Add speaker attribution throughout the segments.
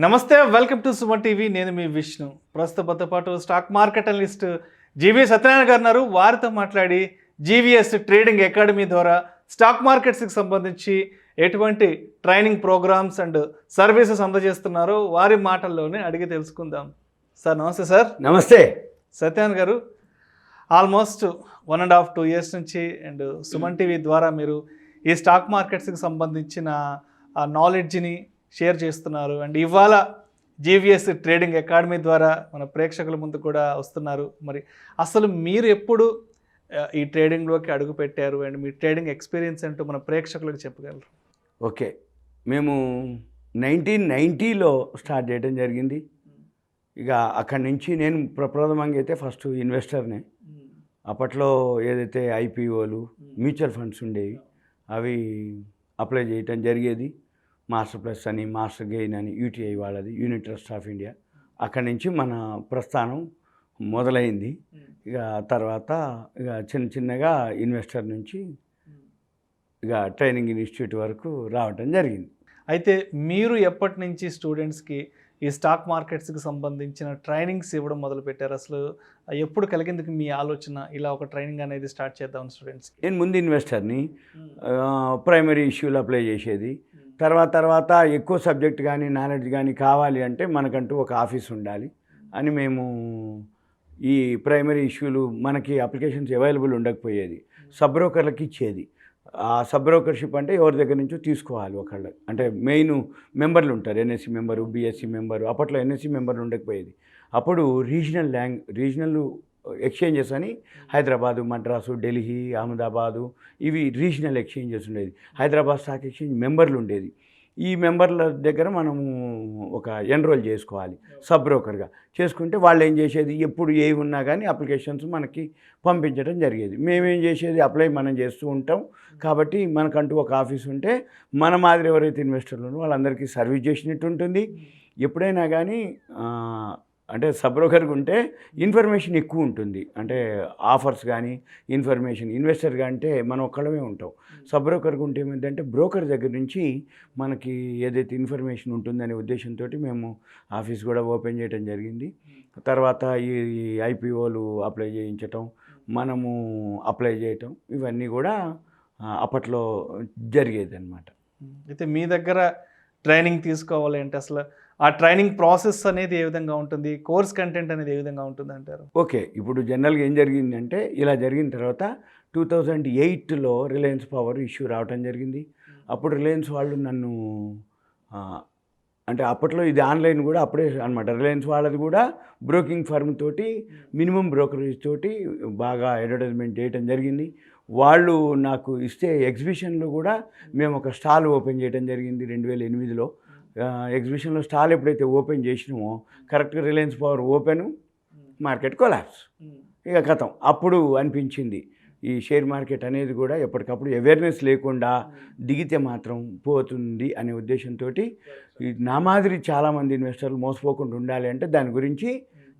Speaker 1: నమస్తే, welcome to Suman TV. నేను మీ విష్ణు. ప్రస్తుతంతో పాటు స్టాక్ మార్కెట్ అనలిస్ట్ GVSatyanarayana గారు ఉన్నారు. వారితో మాట్లాడి GVS ట్రేడింగ్ అకాడమీ ద్వారా స్టాక్ మార్కెట్స్కి సంబంధించి ఎటువంటి ట్రైనింగ్ ప్రోగ్రామ్స్ అండ్ సర్వీసెస్ అందజేస్తున్నారో వారి మాటల్లోనే అడిగి తెలుసుకుందాం. సార్ నమస్తే. సార్
Speaker 2: నమస్తే.
Speaker 1: సత్యాన్ గారు, ఆల్మోస్ట్ 1.5-2 years నుంచి అండ్ సుమన్ టీవీ ద్వారా మీరు ఈ స్టాక్ మార్కెట్స్కి సంబంధించిన నాలెడ్జ్ని షేర్ చేస్తున్నారు. అండ్ ఇవాళ GVS ట్రేడింగ్ అకాడమీ ద్వారా మన ప్రేక్షకుల ముందు కూడా వస్తున్నారు. మరి అసలు మీరు ఎప్పుడు ఈ ట్రేడింగ్లోకి అడుగు పెట్టారు అండ్ మీ ట్రేడింగ్ ఎక్స్పీరియన్స్ ఏంటో మన ప్రేక్షకులకు చెప్పగలరు?
Speaker 2: ఓకే, మేము 1990లో స్టార్ట్ చేయడం జరిగింది. ఇక అక్కడి నుంచి నేను ప్రప్రథమంగా అయితే ఫస్ట్ ఇన్వెస్టర్నే. అప్పట్లో ఏదైతే IPOలు మ్యూచువల్ ఫండ్స్ ఉండేవి అవి అప్లై చేయటం జరిగేది. మాస్టర్ ప్లస్ అని, మాస్టర్ గెయిన్ అని, UTI వాళ్ళది, యూనిట్ ట్రస్ట్ ఆఫ్ ఇండియా. అక్కడి నుంచి మన ప్రస్థానం మొదలైంది. ఇక తర్వాత ఇక చిన్నగా ఇన్వెస్టర్ నుంచి ఇక ట్రైనింగ్ ఇన్స్టిట్యూట్ వరకు రావటం జరిగింది.
Speaker 1: అయితే మీరు ఎప్పటి నుంచి స్టూడెంట్స్కి ఈ స్టాక్ మార్కెట్స్కి సంబంధించిన ట్రైనింగ్స్ ఇవ్వడం మొదలుపెట్టారు? అసలు ఎప్పుడు కలిగింది మీ ఆలోచన ఇలా ఒక ట్రైనింగ్ అనేది స్టార్ట్ చేద్దాం స్టూడెంట్స్కి?
Speaker 2: నేను ముందు ఇన్వెస్టర్ని, ప్రైమరీ ఇష్యూలు అప్లై చేసేది. తర్వాత ఎక్కువ సబ్జెక్ట్ కానీ నాలెడ్జ్ కానీ కావాలి అంటే మనకంటూ ఒక ఆఫీస్ ఉండాలి అని మేము ఈ ప్రైమరీ ఇష్యూలు మనకి అప్లికేషన్స్ అవైలబుల్ ఉండకపోయేది, సబ్ బ్రోకర్లకి ఇచ్చేది. ఆ సబ్ బ్రోకర్షిప్ అంటే ఎవరి దగ్గర నుంచో తీసుకోవాలి ఒకళ్ళు, అంటే మెయిన్ మెంబర్లు ఉంటారు, NSE మెంబరు, BSE మెంబరు. అప్పట్లో NSE మెంబర్లు ఉండకపోయేది. అప్పుడు రీజనల్ ఎక్స్చేంజెస్ అని హైదరాబాదు, మద్రాసు, ఢిల్లీ, అహ్మదాబాదు ఇవి రీజనల్ ఎక్స్చేంజెస్ ఉండేది. హైదరాబాద్ స్టాక్ ఎక్స్చేంజ్ మెంబర్లు ఉండేది. ఈ మెంబర్ల దగ్గర మనము ఒక ఎన్రోల్ చేసుకోవాలి సబ్ బ్రోకర్గా. చేసుకుంటే వాళ్ళు ఏం చేసేది, ఎప్పుడు ఏవి ఉన్నా కానీ అప్లికేషన్స్ మనకి పంపించడం జరిగేది. మేమేం చేసేది, అప్లై మనం చేస్తూ ఉంటాం. కాబట్టి మనకంటూ ఒక ఆఫీస్ ఉంటే మన మాదిరి ఎవరైతే ఇన్వెస్టర్లు ఉన్నారో వాళ్ళందరికీ సర్వీస్ చేసినట్టు ఉంటుంది. ఎప్పుడైనా కానీ అంటే సబ్ బ్రోకర్గా ఉంటే ఇన్ఫర్మేషన్ ఎక్కువ ఉంటుంది. అంటే ఆఫర్స్ కానీ ఇన్ఫర్మేషన్, ఇన్వెస్టర్గా అంటే మనం ఒక్కళ్ళమే ఉంటాం. సబ్ బ్రోకర్గా ఉంటే ఏమైందంటే బ్రోకర్ దగ్గర నుంచి మనకి ఏదైతే ఇన్ఫర్మేషన్ ఉంటుందనే ఉద్దేశంతో మేము ఆఫీస్ కూడా ఓపెన్ చేయడం జరిగింది. తర్వాత ఈ IPOలు అప్లై చేయించటం, మనము అప్లై చేయటం, ఇవన్నీ కూడా అప్పట్లో జరిగేది అన్నమాట.
Speaker 1: అయితే మీ దగ్గర ట్రైనింగ్ తీసుకోవాలి అంటే అసలు ఆ ట్రైనింగ్ ప్రాసెస్ అనేది ఏ విధంగా ఉంటుంది, కోర్స్ కంటెంట్ అనేది ఏ విధంగా ఉంటుంది అంటారు?
Speaker 2: ఓకే, ఇప్పుడు జనరల్గా ఏం జరిగిందంటే ఇలా జరిగిన తర్వాత 2008లో రిలయన్స్ పవర్ ఇష్యూ రావటం జరిగింది. అప్పుడు రిలయన్స్ వాళ్ళు నన్ను అంటే అప్పట్లో ఇది ఆన్లైన్ కూడా అప్పుడే అనమాట. రిలయన్స్ వాళ్ళది కూడా బ్రోకింగ్ ఫర్మ్ తోటి మినిమం బ్రోకరేజ్ తోటి బాగా అడ్వర్టైజ్మెంట్ చేయటం జరిగింది. వాళ్ళు నాకు ఇస్తే ఎగ్జిబిషన్లో కూడా మేము ఒక స్టాల్ ఓపెన్ చేయడం జరిగింది 2008లో. ఎగ్జిబిషన్లో స్టాల్ ఎప్పుడైతే ఓపెన్ చేసినామో కరెక్ట్గా Reliance power open, market collapse. ఇక కథం. అప్పుడు అనిపించింది ఈ షేర్ మార్కెట్ అనేది కూడా ఎప్పటికప్పుడు అవేర్నెస్ లేకుండా దిగితే మాత్రం పోతుంది అనే ఉద్దేశంతో నా మాదిరి చాలామంది ఇన్వెస్టర్లు మోసపోకుండా ఉండాలి అంటే దాని గురించి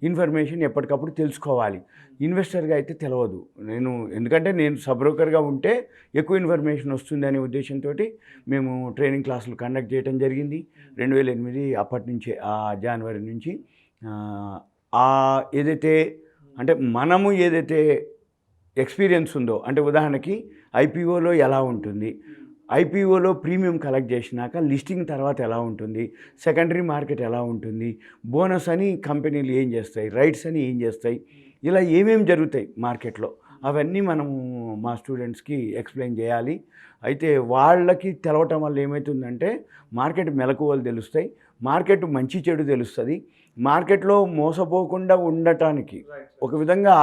Speaker 2: ఇన్ఫర్మేషన్ ఎప్పటికప్పుడు తెలుసుకోవాలి. ఇన్వెస్టర్గా అయితే తెలియదు. ఎందుకంటే నేను సబ్ బ్రోకర్గా ఉంటే ఎక్కువ ఇన్ఫర్మేషన్ వస్తుంది అనే ఉద్దేశంతో మేము ట్రైనింగ్ క్లాసులు కండక్ట్ చేయడం జరిగింది 2008. అప్పటి నుంచే జనవరి నుంచి ఏదైతే అంటే మనము ఏదైతే ఎక్స్పీరియన్స్ ఉందో, అంటే ఉదాహరణకి IPOలో ఎలా ఉంటుంది, IPOలో ప్రీమియం కలెక్ట్ చేసినాక లిస్టింగ్ తర్వాత ఎలా ఉంటుంది, సెకండరీ మార్కెట్ ఎలా ఉంటుంది, బోనస్ అని కంపెనీలు ఏం చేస్తాయి, రైట్స్ అని ఏం చేస్తాయి, ఇలా ఏమేమి జరుగుతాయి మార్కెట్లో అవన్నీ మనము మా స్టూడెంట్స్కి ఎక్స్ప్లెయిన్ చేయాలి. అయితే వాళ్ళకి తెలవటం వల్ల ఏమవుతుందంటే మార్కెట్ మెలకువలు తెలుస్తాయి, మార్కెట్ మంచి చెడు తెలుస్తుంది. మార్కెట్లో మోసపోకుండా ఉండటానికి ఒక విధంగా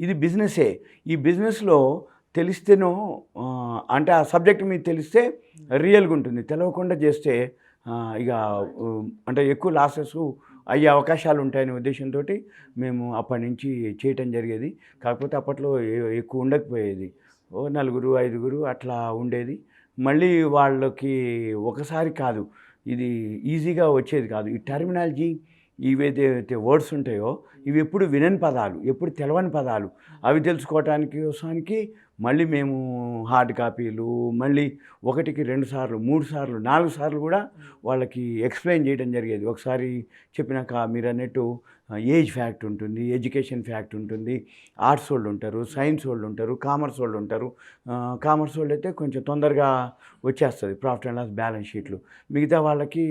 Speaker 2: ఇది బిజినెసే. ఈ బిజినెస్లో తెలిస్తేనో అంటే ఆ సబ్జెక్ట్ మీకు తెలిస్తే రియల్గా ఉంటుంది, తెలవకుండా చేస్తే ఇక అంటే ఎక్కువ లాసెస్ అయ్యే అవకాశాలు ఉంటాయనే ఉద్దేశంతో మేము అప్పటి నుంచి చేయటం జరిగేది. కాకపోతే అప్పట్లో ఎక్కువ ఉండకపోయేది, 4-5 అట్లా ఉండేది. మళ్ళీ వాళ్ళకి ఒకసారి కాదు, ఇది ఈజీగా వచ్చేది కాదు. ఈ టర్మినాలజీ ఇవేదైతే వర్డ్స్ ఉంటాయో ఇవి ఎప్పుడు వినని పదాలు, ఎప్పుడు తెలవని పదాలు, అవి తెలుసుకోవటానికి మళ్ళీ మేము హార్డ్ కాపీలు మళ్ళీ 1కి 2 సార్లు 3 సార్లు 4 సార్లు కూడా వాళ్ళకి ఎక్స్ప్లెయిన్ చేయడం జరిగేది. ఒకసారి చెప్పినాక మీరు అన్నట్టు ఏజ్ ఫ్యాక్ట్ ఉంటుంది, ఎడ్యుకేషన్ ఫ్యాక్ట్ ఉంటుంది, ఆర్ట్స్ వాళ్ళు ఉంటారు, సైన్స్ వాళ్ళు ఉంటారు, కామర్స్ వాళ్ళు ఉంటారు. కామర్స్ వాళ్ళు అయితే కొంచెం తొందరగా వచ్చేస్తుంది ప్రాఫిట్ అండ్ లాస్ బ్యాలెన్స్ షీట్లు. మిగతా వాళ్ళకి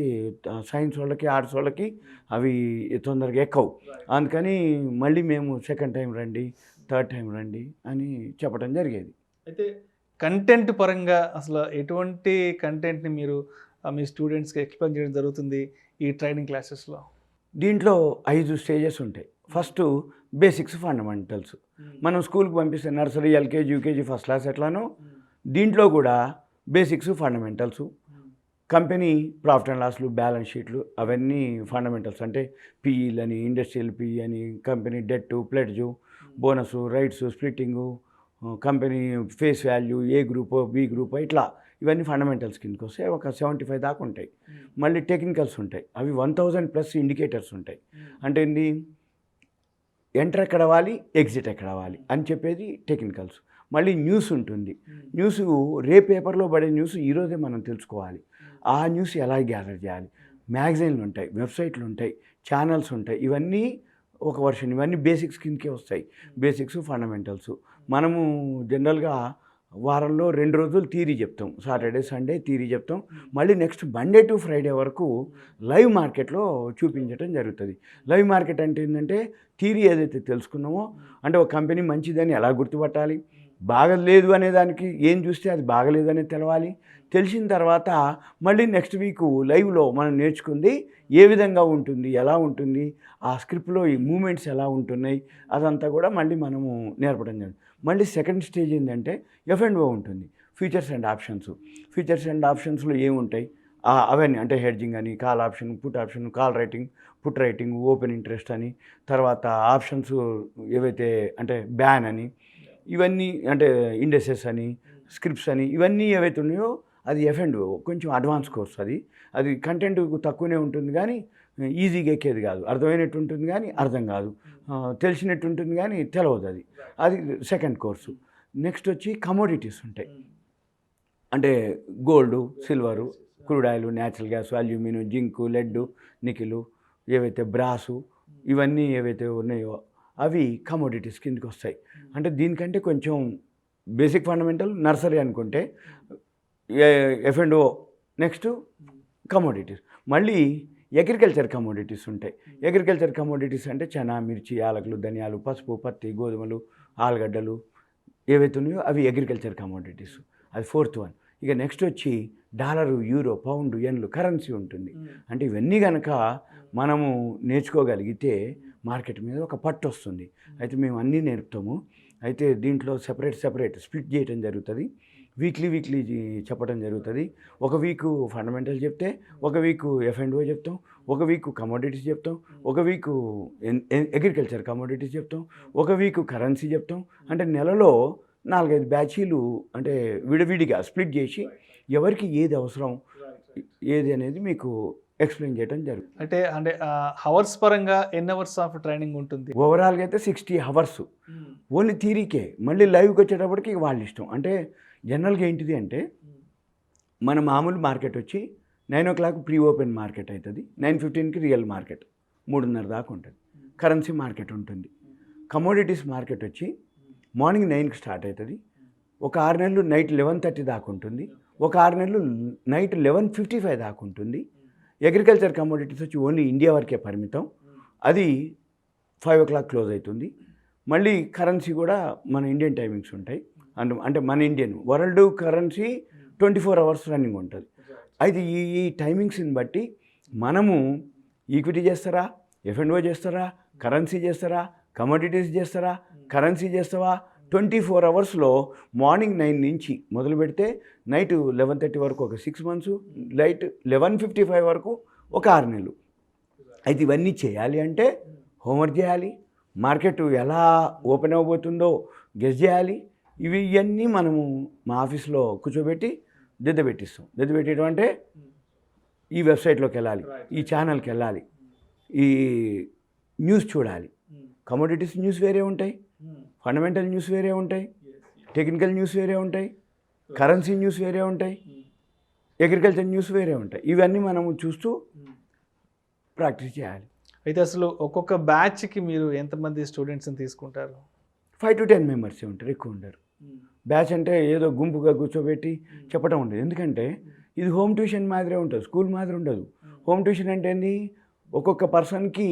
Speaker 2: సైన్స్ వాళ్ళకి ఆర్ట్స్ వాళ్ళకి అవి తొందరగా ఎక్కవు. అందుకని మళ్ళీ మేము సెకండ్ టైం రండి, థర్డ్ టైం రండి అని చెప్పడం జరిగేది.
Speaker 1: అయితే కంటెంట్ పరంగా అసలు ఎటువంటి కంటెంట్ని మీరు మీ స్టూడెంట్స్కి ఎక్స్ప్లెయిన్ చేయడం జరుగుతుంది ఈ ట్రైనింగ్ క్లాసెస్లో?
Speaker 2: దీంట్లో 5 స్టేజెస్ ఉంటాయి. First basics fundamentals. మనం స్కూల్కి పంపిస్తే nursery, LKG, UKG, first class ఎట్లానో దీంట్లో కూడా basics fundamentals, company profit and లాస్లు, బ్యాలెన్స్ షీట్లు అవన్నీ ఫండమెంటల్స్. అంటే పిఈలని, ఇండస్ట్రియల్ పిఈ అని, company debt, pledge, bonus, rights, splitting, company face value, A group, B group, ఇట్లా ఇవన్నీ ఫండమెంటల్స్ కిందకి వస్తాయి. ఒక 75 దాకా ఉంటాయి. మళ్ళీ టెక్నికల్స్ ఉంటాయి. అవి 1000+ ఇండికేటర్స్ ఉంటాయి. అంటే ఏంటి, ఎంటర్ ఎక్కడ అవ్వాలి, ఎగ్జిట్ ఎక్కడ అవ్వాలి అని చెప్పేది టెక్నికల్స్. మళ్ళీ న్యూస్ ఉంటుంది. న్యూస్ రేపు పేపర్లో పడే న్యూస్ ఈరోజే మనం తెలుసుకోవాలి. ఆ న్యూస్ ఎలా గ్యాదర్ చేయాలి. మ్యాగజైన్లు ఉంటాయి, వెబ్సైట్లు ఉంటాయి, ఛానల్స్ ఉంటాయి. ఇవన్నీ ఒక వర్షన్. ఇవన్నీ బేసిక్స్ కిందకే వస్తాయి. Basics fundamentals. మనము జనరల్గా వారంలో 2 రోజులు థియరీ చెప్తాం. సాటర్డే, సండే థియరీ చెప్తాం. మళ్ళీ నెక్స్ట్ మండే టు ఫ్రైడే వరకు లైవ్ మార్కెట్లో చూపించడం జరుగుతుంది. లైవ్ మార్కెట్ అంటే ఏంటంటే థియరీ ఏదైతే తెలుసుకున్నామో, అంటే ఒక కంపెనీ మంచిదని ఎలా గుర్తుపట్టాలి, బాగలేదు అనే దానికి ఏం చూస్తే అది బాగలేదు అనేది తెలవాలి. తెలిసిన తర్వాత మళ్ళీ నెక్స్ట్ వీక్ లైవ్లో మనం నేర్చుకుంది ఏ విధంగా ఉంటుంది, ఎలా ఉంటుంది, ఆ స్క్రిప్ట్లో ఈ మూమెంట్స్ ఎలా ఉంటున్నాయి, అదంతా కూడా మళ్ళీ మనము నేర్పడం జరుగుతుంది. మళ్ళీ సెకండ్ స్టేజ్ ఏంటంటే F&O ఉంటుంది, features and options. Features and ఆప్షన్స్లో ఏముంటాయి అవన్నీ, అంటే హెడ్జింగ్ అని, call option, put option, call writing, put writing, open interest అని, తర్వాత ఆప్షన్స్ ఏవైతే అంటే బ్యాన్ అని, ఇవన్నీ అంటే ఇండెసెస్ అని, స్క్రిప్ట్స్ అని, ఇవన్నీ ఏవైతే ఉన్నాయో అది F&O కొంచెం అడ్వాన్స్ కోర్స్. అది కంటెంట్ తక్కువనే ఉంటుంది కానీ ఈజీగా ఎక్కేది కాదు. అర్థమైనట్టు ఉంటుంది కానీ అర్థం కాదు, తెలిసినట్టు ఉంటుంది కానీ తెలియదు. అది సెకండ్ కోర్సు. నెక్స్ట్ వచ్చి కమోడిటీస్ ఉంటాయి. అంటే gold, silver, crude oil, natural gas, aluminium, zinc, lead, nickel, ఏవైతే బ్రాసు, ఇవన్నీ ఏవైతే ఉన్నాయో అవి కమోడిటీస్ కిందకి వస్తాయి. అంటే దీనికంటే కొంచెం బేసిక్ ఫండమెంటల్ నర్సరీ అనుకుంటే F&O, నెక్స్ట్ కమోడిటీస్. మళ్ళీ అగ్రికల్చర్ కమోడిటీస్ ఉంటాయి. అగ్రికల్చర్ కమోడిటీస్ అంటే చనా, మిర్చి, యాలకులు, ధనియాలు, పసుపు, పత్తి, గోధుమలు, ఆలుగడ్డలు ఏవైతే ఉన్నాయో అవి అగ్రికల్చర్ కమోడిటీస్. అది ఫోర్త్ వన్. ఇక నెక్స్ట్ వచ్చి డాలరు, యూరో, పౌండ్, ఎన్లు, కరెన్సీ ఉంటుంది. అంటే ఇవన్నీ కనుక మనము నేర్చుకోగలిగితే మార్కెట్ మీద ఒక పట్టు వస్తుంది. అయితే మేము అన్నీ నేర్పుతాము. అయితే దీంట్లో సెపరేట్ స్ప్లిట్ చేయడం జరుగుతుంది. వీక్లీ చెప్పడం జరుగుతుంది. ఒక వీకు ఫండమెంటల్ చెప్తే, ఒక వీకు F&O చెప్తాం, ఒక వీకు కమోడిటీస్ చెప్తాం, ఒక వీకు అగ్రికల్చర్ కమోడిటీస్ చెప్తాం, ఒక వీకు కరెన్సీ చెప్తాం. అంటే నెలలో 4-5 బ్యాచీలు అంటే విడివిడిగా స్ప్లిట్ చేసి ఎవరికి ఏది అవసరం ఏది అనేది మీకు ఎక్స్ప్లెయిన్ చేయడం జరుగుతుంది.
Speaker 1: అంటే హవర్స్ పరంగా ఎన్ని అవర్స్ ఆఫ్ ట్రైనింగ్ ఉంటుంది?
Speaker 2: ఓవరాల్గా అయితే 60 అవర్స్ ఓన్లీ థియరీకే. మళ్ళీ లైవ్కి వచ్చేటప్పటికి వాళ్ళ ఇష్టం. అంటే జనరల్గా ఏంటిది అంటే మన మామూలు మార్కెట్ వచ్చి 9 o'clock ప్రీ ఓపెన్ మార్కెట్ అవుతుంది, 9:15కి రియల్ మార్కెట్ 3:30 దాకా ఉంటుంది. కరెన్సీ మార్కెట్ ఉంటుంది. కమోడిటీస్ మార్కెట్ వచ్చి మార్నింగ్ 9కి స్టార్ట్ అవుతుంది. ఒక 6 నెలలు నైట్ 11:30 దాకా ఉంటుంది. ఒక 6 నెలలు నైట్ 11:55 దాకా ఉంటుంది. అగ్రికల్చర్ కమోడిటీస్ వచ్చి ఓన్లీ ఇండియా వరకే పరిమితం. అది 5 o'clock క్లోజ్ అవుతుంది. మళ్ళీ కరెన్సీ కూడా మన ఇండియన్ టైమింగ్స్ ఉంటాయి. అంటే మన Indian world currency 24 hours running ఉంటుంది. అయితే ఈ టైమింగ్స్ని బట్టి మనము ఈక్విటీ చేస్తారా, F&O చేస్తారా, కరెన్సీ చేస్తారా, కమోడిటీస్ చేస్తారా, కరెన్సీ చేస్తావా, 24 hours మార్నింగ్ 9 నుంచి మొదలు పెడితే నైట్ 11:30 వరకు ఒక 6 months, నైట్ 11:55 వరకు ఒక 6 నెలలు. అయితే ఇవన్నీ చేయాలి అంటే హోంవర్క్ చేయాలి, మార్కెట్ ఎలా ఓపెన్ అవ్వబోతుందో గెస్ చేయాలి. ఇవన్నీ మనము మా ఆఫీస్లో కూర్చోబెట్టి దిద్దబెట్టిస్తాం. దిద్దబెట్టడం అంటే ఈ వెబ్సైట్లోకి వెళ్ళాలి, ఈ ఛానల్కి వెళ్ళాలి, ఈ న్యూస్ చూడాలి. కమోడిటీస్ న్యూస్ వేరే ఉంటాయి, ఫండమెంటల్ న్యూస్ వేరే ఉంటాయి, టెక్నికల్ న్యూస్ వేరే ఉంటాయి, కరెన్సీ న్యూస్ వేరే ఉంటాయి, అగ్రికల్చర్ న్యూస్ వేరే ఉంటాయి. ఇవన్నీ మనము చూస్తూ ప్రాక్టీస్ చేయాలి.
Speaker 1: అయితే అసలు ఒక్కొక్క బ్యాచ్కి మీరు ఎంతమంది స్టూడెంట్స్ని తీసుకుంటారు?
Speaker 2: 5 to 10 మెంబర్సే ఉంటారు, ఎక్కువ ఉండరు. బ్యాచ్ అంటే ఏదో గుంపుగా కూర్చోబెట్టి చెప్పడం ఉండదు. ఎందుకంటే ఇది హోమ్ ట్యూషన్ మాదిరే ఉంటుంది, స్కూల్ మాదిరి ఉండదు. హోమ్ ట్యూషన్ అంటే ఏంది, ఒక్కొక్క పర్సన్కి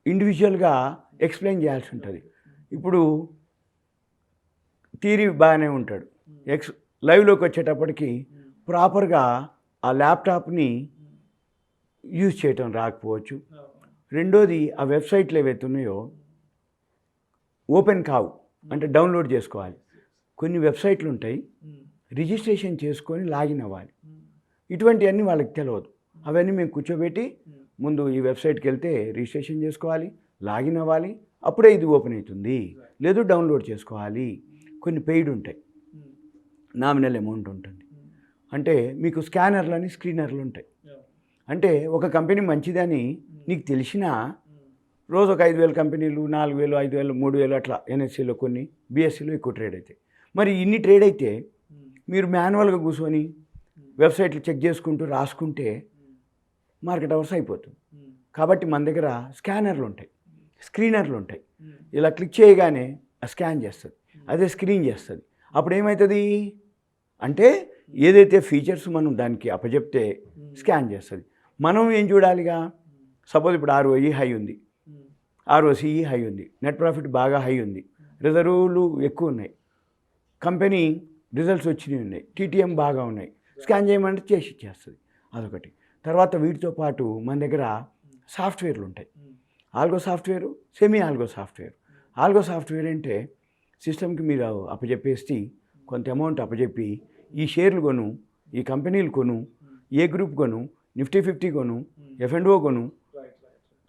Speaker 2: ఇండివిజువల్గా ఎక్స్ప్లెయిన్ చేయాల్సి ఉంటుంది. ఇప్పుడు థియరీ బాగానే ఉంటాడు, లైవ్లోకి వచ్చేటప్పటికి ప్రాపర్గా ఆ ల్యాప్టాప్ని యూజ్ చేయటం రాకపోవచ్చు. రెండోది, ఆ వెబ్సైట్లు ఏవైతే ఉన్నాయో ఓపెన్ కావు, అంటే డౌన్లోడ్ చేసుకోవాలి. కొన్ని వెబ్సైట్లు ఉంటాయి, రిజిస్ట్రేషన్ చేసుకొని లాగిన్ అవ్వాలి. ఇటువంటివన్నీ వాళ్ళకి తెలియదు. అవన్నీ మేము కూర్చోబెట్టి ముందు ఈ వెబ్సైట్కి వెళ్తే రిజిస్ట్రేషన్ చేసుకోవాలి, లాగిన్ అవ్వాలి, అప్పుడే ఇది ఓపెన్ అవుతుంది, లేదు డౌన్లోడ్ చేసుకోవాలి. కొన్ని పెయిడ్ ఉంటాయి, నామినల్ అమౌంట్ ఉంటుంది. అంటే మీకు స్కానర్లు అని స్క్రీనర్లు ఉంటాయి. అంటే ఒక కంపెనీ మంచిదని నీకు తెలిసినా రోజు ఒక 5,000 కంపెనీలు, 4,000, 5,000, 3,000 అట్లా ఎన్ఎస్సీలో కొన్ని, బీఎస్సీలో ఎక్కువ ట్రేడ్ అవుతాయి. మరి ఇన్ని ట్రేడ్ అయితే మీరు మాన్యువల్గా కూర్చొని వెబ్సైట్లు చెక్ చేసుకుంటూ రాసుకుంటే మార్కెట్ అవర్స్ అయిపోతుంది. కాబట్టి మన దగ్గర స్కానర్లు ఉంటాయి, స్క్రీనర్లు ఉంటాయి. ఇలా క్లిక్ చేయగానే స్కాన్ చేస్తుంది, అదే స్క్రీన్ చేస్తుంది. అప్పుడు ఏమవుతుంది అంటే ఏదైతే ఫీచర్స్ మనం దానికి అప్పచెప్తే స్కాన్ చేస్తుంది. మనం ఏం చూడాలిగా, సపోజ్ ఇప్పుడు ROE హై ఉంది, ROCE హై ఉంది, నెట్ ప్రాఫిట్ బాగా హై ఉంది, రిజర్వులు ఎక్కువ ఉన్నాయి, కంపెనీ రిజల్ట్స్ వచ్చినవి ఉన్నాయి, TTM బాగా ఉన్నాయి, స్కాన్ చేయమంటే చేసి ఇచ్చేస్తుంది. అదొకటి. తర్వాత వీటితో పాటు మన దగ్గర సాఫ్ట్వేర్లు ఉంటాయి. Algo software, semi algo software. Algo software అంటే సిస్టమ్కి మీరు అప్పచెప్పేసి కొంత అమౌంట్ అప్పచెప్పి ఈ షేర్లు కొను, ఈ కంపెనీలు కొను, ఏ గ్రూప్ కొను, నిఫ్టీ 50 కొను, F&O కొను,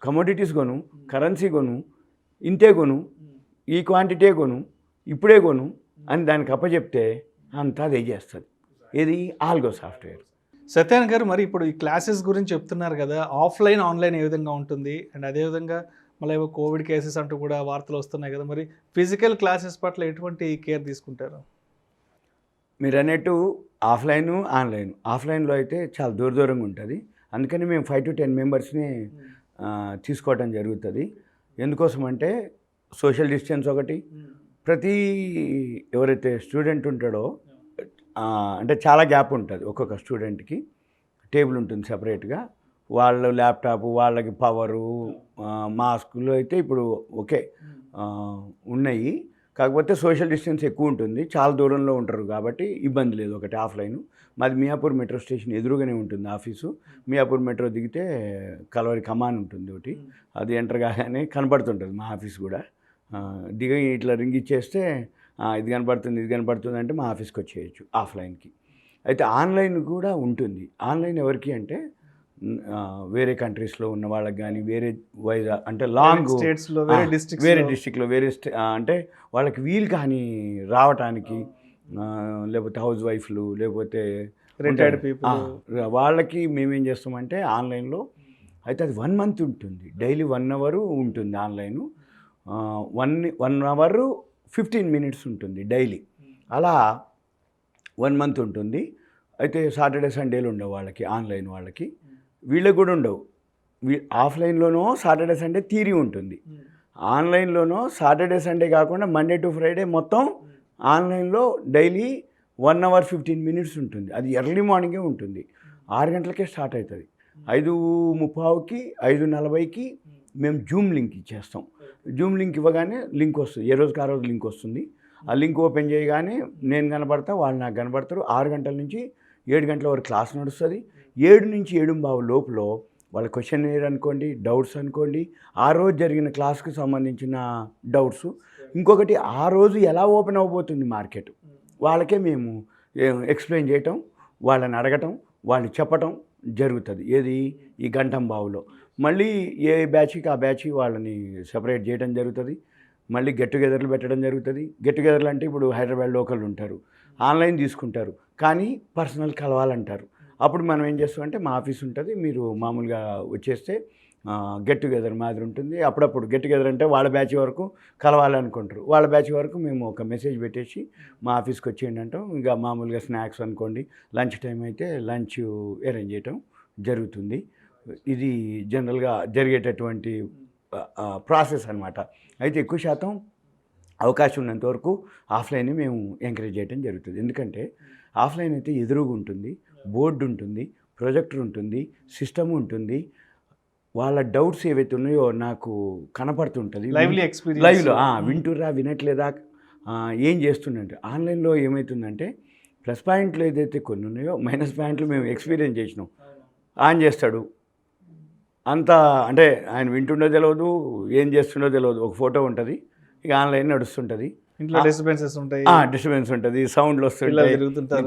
Speaker 2: కమోడిటీస్ కొను, కరెన్సీ కొను, ఇంతే కొను, ఈ క్వాంటిటీ కొను, ఇప్పుడే కొను అని దానికి అప్పచెప్తే అంతా అదే చేస్తుంది. ఇది ఆల్గో సాఫ్ట్వేర్.
Speaker 1: సత్యాన్ గారు, మరి ఇప్పుడు ఈ క్లాసెస్ గురించి చెప్తున్నారు కదా, ఆఫ్లైన్ ఆన్లైన్ ఏ విధంగా ఉంటుంది, అండ్ అదేవిధంగా మళ్ళీ ఏవో కోవిడ్ కేసెస్ అంటూ కూడా వార్తలు వస్తున్నాయి కదా, మరి ఫిజికల్ క్లాసెస్ పట్ల ఎటువంటి కేర్ తీసుకుంటారు?
Speaker 2: మీరు అన్నట్టు ఆఫ్లైన్, ఆన్లైన్. ఆఫ్లైన్లో అయితే చాలా దూరంగా ఉంటుంది, అందుకని మేము 5 to 10 మెంబర్స్ని తీసుకోవడం జరుగుతుంది. ఎందుకోసం అంటే సోషల్ డిస్టెన్స్ ఒకటి, ప్రతి ఎవరైతే స్టూడెంట్ ఉంటాడో అంటే చాలా గ్యాప్ ఉంటుంది, ఒక్కొక్క స్టూడెంట్కి టేబుల్ ఉంటుంది సపరేట్గా, వాళ్ళ ల్యాప్టాప్, వాళ్ళకి పవరు, మాస్కులు అయితే ఇప్పుడు ఓకే ఉన్నాయి. కాకపోతే సోషల్ డిస్టెన్స్ ఎక్కువ ఉంటుంది, చాలా దూరంలో ఉంటారు కాబట్టి ఇబ్బంది లేదు. ఒకటి ఆఫ్లైన్. మాది మియాపూర్ మెట్రో స్టేషన్ ఎదురుగానే ఉంటుంది ఆఫీసు. మియాపూర్ మెట్రో దిగితే కలవరి కమాన్ ఉంటుంది ఒకటి, అది ఎంటర్ కాగానే కనపడుతుంటుంది మా ఆఫీస్ కూడా. దిగి ఇట్లా రింగ్ ఇచ్చేస్తే ఇది కనపడుతుంది, ఇది కనపడుతుంది అంటే మా ఆఫీస్కి వచ్చేయచ్చు ఆఫ్లైన్కి. అయితే ఆన్లైన్ కూడా ఉంటుంది. ఆన్లైన్ ఎవరికి అంటే వేరే కంట్రీస్లో ఉన్న వాళ్ళకి కానీ, వేరే అంటే లాంగ్
Speaker 1: స్టేట్స్లో,
Speaker 2: వేరే డిస్ట్రిక్ట్లో, అంటే వాళ్ళకి వీలు కానీ రావటానికి, లేకపోతే హౌస్ వైఫ్లు, లేకపోతే
Speaker 1: రిటైర్డ్ పీపుల్,
Speaker 2: వాళ్ళకి మేమేం చేస్తామంటే ఆన్లైన్లో అయితే అది 1 month ఉంటుంది, డైలీ 1 hour ఉంటుంది ఆన్లైను. 1 hour 15 minutes ఉంటుంది డైలీ. అలా 1 month ఉంటుంది. అయితే సాటర్డే సండేలు ఉండవు వాళ్ళకి, ఆన్లైన్ వాళ్ళకి. వీళ్ళకి కూడా ఉండవు. ఆఫ్లైన్లోనో సాటర్డే సండే థియరీ ఉంటుంది, ఆన్లైన్లోనో సాటర్డే సండే కాకుండా మండే టు ఫ్రైడే మొత్తం ఆన్లైన్లో డైలీ 1 hour 15 minutes ఉంటుంది. అది ఎర్లీ మార్నింగే ఉంటుంది, 6 గంటలకే స్టార్ట్ అవుతుంది. 5:30కి 5:40కి మేము జూమ్ లింక్ ఇచ్చేస్తాం. జూమ్ లింక్ ఇవ్వగానే లింక్ వస్తుంది, ఏ రోజుకి ఆ రోజు లింక్ వస్తుంది. ఆ లింక్ ఓపెన్ చేయగానే నేను కనబడతా, వాళ్ళు నాకు కనబడతారు. 6 గంటల నుంచి 7 గంటల వరకు క్లాస్ నడుస్తుంది. 7 నుంచి 7:15 లోపల వాళ్ళ క్వశ్చన్ అనుకోండి, డౌట్స్ అనుకోండి, ఆ రోజు జరిగిన క్లాస్కి సంబంధించిన డౌట్స్, ఇంకొకటి ఆ రోజు ఎలా ఓపెన్ అవ్వబోతుంది మార్కెట్, వాళ్ళకే మేము ఎక్స్ప్లెయిన్ చేయటం, వాళ్ళని అడగటం, వాళ్ళు చెప్పటం జరుగుతుంది. ఏది ఈ గంటంబావులో మళ్ళీ ఏ బ్యాచ్కి ఆ బ్యాచ్ వాళ్ళని సెపరేట్ చేయడం జరుగుతుంది. మళ్ళీ గెట్ టుగెదర్లు పెట్టడం జరుగుతుంది. గెట్ టుగెదర్లు అంటే ఇప్పుడు హైదరాబాద్ లోకల్ ఉంటారు, ఆన్లైన్ తీసుకుంటారు, కానీ పర్సనల్ కలవాలంటారు. అప్పుడు మనం ఏం చేస్తామంటే మా ఆఫీస్ ఉంటుంది, మీరు మామూలుగా వచ్చేస్తే గెట్ టుగెదర్ మాదిరి ఉంటుంది. అప్పుడప్పుడు గెట్ టుగెదర్ అంటే వాళ్ళ బ్యాచ్ వరకు కలవాలనుకుంటారు. వాళ్ళ బ్యాచ్ వరకు మేము ఒక మెసేజ్ పెట్టేసి మా ఆఫీస్కి వచ్చేయండి అంటాం. ఇంకా మామూలుగా స్నాక్స్ అనుకోండి, లంచ్ టైం అయితే లంచ్ అరేంజ్ చేయటం జరుగుతుంది. ఇది జనరల్గా జరిగేటటువంటి ప్రాసెస్ అనమాట. అయితే ఎక్కువ శాతం అవకాశం ఉన్నంత వరకు ఆఫ్లైన్ మేము ఎంకరేజ్ చేయడం జరుగుతుంది. ఎందుకంటే ఆఫ్లైన్ అయితే ఎదురుగా ఉంటుంది, బోర్డు ఉంటుంది, ప్రొజెక్టర్ ఉంటుంది, సిస్టమ్ ఉంటుంది. వాళ్ళ డౌట్స్ ఏవైతే ఉన్నాయో నాకు కనపడుతుంటుంది లైవ్లో. వింటుర్రా వినట్లేదా, ఏం చేస్తుందంటే ఆన్లైన్లో ఏమవుతుందంటే ప్లస్ పాయింట్లు ఏదైతే కొన్ని ఉన్నాయో మైనస్ పాయింట్లు మేము ఎక్స్పీరియన్స్ చేసినాం. ఆన్ చేస్తాడు, అంతా అంటే ఆయన వింటుండో తెలియదు, ఏం చేస్తుండో తెలియదు. ఒక ఫోటో ఉంటుంది, ఇక ఆన్లైన్ నడుస్తుంటుంది.
Speaker 1: ఇంట్లో డిస్టర్బెన్సెస్ ఉంటాయి,
Speaker 2: డిస్టర్బెన్స్ ఉంటుంది, సౌండ్లు వస్తుంటాయి.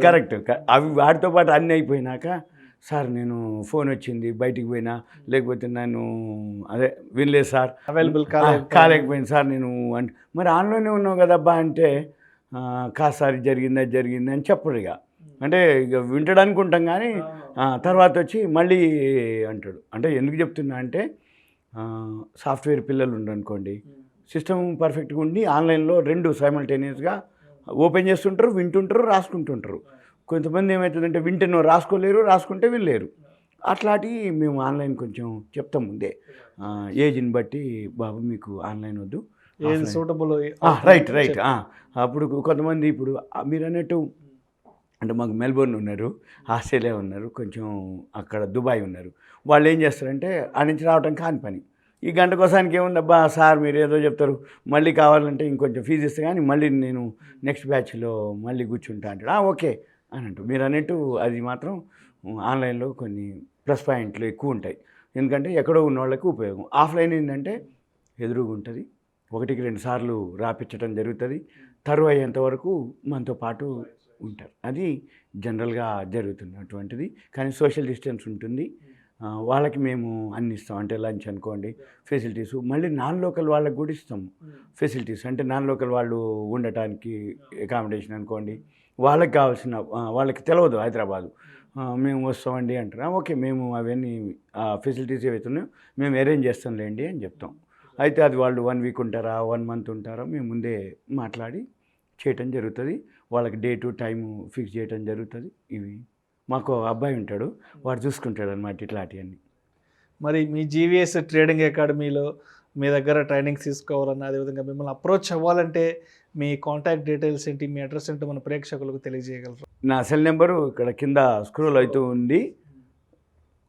Speaker 2: కరెక్ట్. అవి వాటితో పాటు అన్నీ అయిపోయినాక సార్ నేను ఫోన్ వచ్చింది బయటికి పోయినా, లేకపోతే నేను అదే వినలేదు సార్,
Speaker 1: అవైలబుల్
Speaker 2: కాలేకపోయింది సార్ నేను అంటే, మరి ఆన్లైన్లో ఉన్నావు కదబ్బా అంటే కాదు సార్ అది జరిగింది అని చెప్పడు. ఇక అంటే ఇక వింటడానికి ఉంటాం కానీ తర్వాత వచ్చి మళ్ళీ అంటాడు. అంటే ఎందుకు చెప్తున్నా అంటే సాఫ్ట్వేర్ పిల్లలు ఉండనుకోండి, సిస్టమ్ పర్ఫెక్ట్గా ఉండి ఆన్లైన్లో రెండు సైమల్టేనియస్గా ఓపెన్ చేస్తుంటారు, వింటుంటారు, రాసుకుంటుంటారు. కొంతమంది ఏమవుతుందంటే వింటేనో రాసుకోలేరు, రాసుకుంటే వినలేరు. అట్లాంటివి మేము ఆన్లైన్ కొంచెం చెప్తాం ముందే, ఏజ్ని బట్టి బాబు మీకు ఆన్లైన్ వద్దు,
Speaker 1: సూటబుల్
Speaker 2: రైట్. అప్పుడు కొంతమంది ఇప్పుడు మీరు అన్నట్టు అంటే మాకు మెల్బోర్న్ ఉన్నారు, ఆస్ట్రేలియా ఉన్నారు, కొంచెం అక్కడ దుబాయ్ ఉన్నారు. వాళ్ళు ఏం చేస్తారంటే ఆ నుంచి రావడం కాని పని. ఈ గంట కోసానికి ఏముందబ్బా సార్ మీరు ఏదో చెప్తారు, మళ్ళీ కావాలంటే ఇంకొంచెం ఫీజు ఇస్తే కానీ మళ్ళీ నేను నెక్స్ట్ బ్యాచ్లో మళ్ళీ కూర్చుంటా అంటాడు. ఓకే అని అంటూ మీరు అన్నట్టు అది మాత్రం ఆన్లైన్లో కొన్ని ప్లస్ పాయింట్లు ఎక్కువ ఉంటాయి. ఎందుకంటే ఎక్కడో ఉన్న వాళ్ళకి ఉపయోగం. ఆఫ్లైన్ ఏంటంటే ఎదురుగా ఉంటుంది, 1-2 సార్లు రాపించడం జరుగుతుంది, తరువు అయ్యేంతవరకు మనతో పాటు ఉంటారు. అది జనరల్గా జరుగుతున్నటువంటిది. కానీ సోషల్ డిస్టెన్స్ ఉంటుంది. వాళ్ళకి మేము అన్ని ఇస్తాం. అంటే లంచ్ అనుకోండి, ఫెసిలిటీస్, మళ్ళీ నాన్ లోకల్ వాళ్ళకి కూడా ఇస్తాము ఫెసిలిటీస్. అంటే నాన్ లోకల్ వాళ్ళు ఉండటానికి అకామిడేషన్ అనుకోండి, వాళ్ళకి కావాల్సిన, వాళ్ళకి తెలియదు హైదరాబాదు, మేము వస్తామండి అంటారు. ఓకే మేము అవన్నీ ఫెసిలిటీస్ ఏవైతే ఉన్నాయో మేము అరేంజ్ చేస్తాంలేండి అని చెప్తాం. అయితే అది వాళ్ళు 1 వీక్ ఉంటారా, 1 మంత్ ఉంటారా, మేము ముందే మాట్లాడి చేయటం జరుగుతుంది. వాళ్ళకి డేటు టైము ఫిక్స్ చేయటం జరుగుతుంది. ఇవి మాకు అబ్బాయి ఉంటాడు, వాడు చూసుకుంటాడు అన్నమాట ఇట్లాంటివన్నీ.
Speaker 1: మరి మీ జీవీఎస్ ట్రేడింగ్ అకాడమీలో మీ దగ్గర ట్రైనింగ్స్ తీసుకోవాలన్నా, అదేవిధంగా మిమ్మల్ని అప్రోచ్ అవ్వాలంటే మీ కాంటాక్ట్ డీటెయిల్స్ ఏంటి, మీ అడ్రస్ ఏంటో మన ప్రేక్షకులకు తెలియజేయగలరు?
Speaker 2: నా సెల్ నెంబరు ఇక్కడ కింద స్క్రోల్ అవుతూ ఉంది,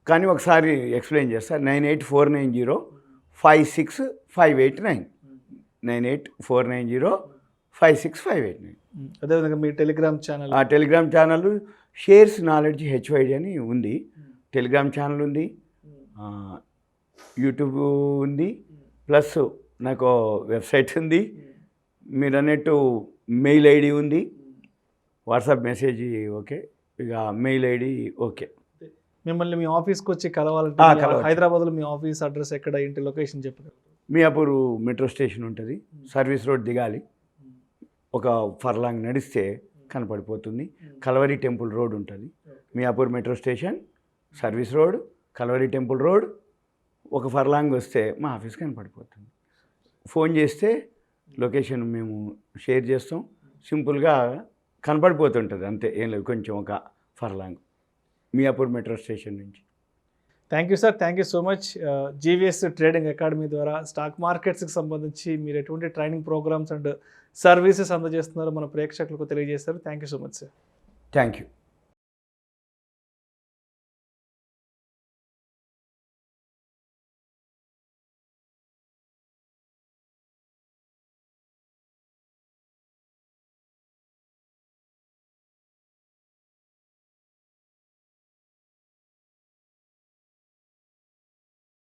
Speaker 2: కానీ ఒకసారి ఎక్స్ప్లెయిన్ చేస్తా. 9849056589 9849056589.
Speaker 1: అదేవిధంగా మీ టెలిగ్రామ్ ఛానల్?
Speaker 2: ఆ Telegram channel shares knowledge HYD అని ఉంది. టెలిగ్రామ్ ఛానల్ ఉంది, యూట్యూబ్ ఉంది, ప్లస్ నాకు వెబ్సైట్ ఉంది, మీరు అన్నట్టు మెయిల్ ఐడి ఉంది, వాట్సాప్ మెసేజ్ ఓకే, ఇక మెయిల్ ఐడి ఓకే.
Speaker 1: మిమ్మల్ని మీ ఆఫీస్కి వచ్చి కలవాలంటే హైదరాబాద్లో మీ ఆఫీస్ అడ్రస్ ఎక్కడ, ఏంటి లొకేషన్ చెప్పగలరు?
Speaker 2: మియాపూర్ మెట్రో స్టేషన్ ఉంటుంది, సర్వీస్ రోడ్ దిగాలి, ఒక ఫర్లాంగ్ నడిస్తే కనపడిపోతుంది. కల్వరి టెంపుల్ రోడ్ ఉంటుంది, Miyapur metro station, service road, Calvary temple road, ఒక ఫర్లాంగ్ వస్తే మా ఆఫీస్ కనపడిపోతుంది. ఫోన్ చేస్తే లొకేషన్ మేము షేర్ చేస్తాం, సింపుల్గా కనపడిపోతుంటుంది అంతే, ఏం లేదు, కొంచెం ఒక ఫర్లాంగ్ మియాపూర్ మెట్రో స్టేషన్ నుంచి.
Speaker 1: Thank you sir, thank you so much. GVS trading academy ద్వారా స్టాక్ మార్కెట్స్కి సంబంధించి మీరు ఎటువంటి ట్రైనింగ్ ప్రోగ్రామ్స్ అండ్ సర్వీసెస్ అందజేస్తున్నారో మన ప్రేక్షకులకు తెలియజేస్తారు. Thank you so much sir.
Speaker 2: Thank you.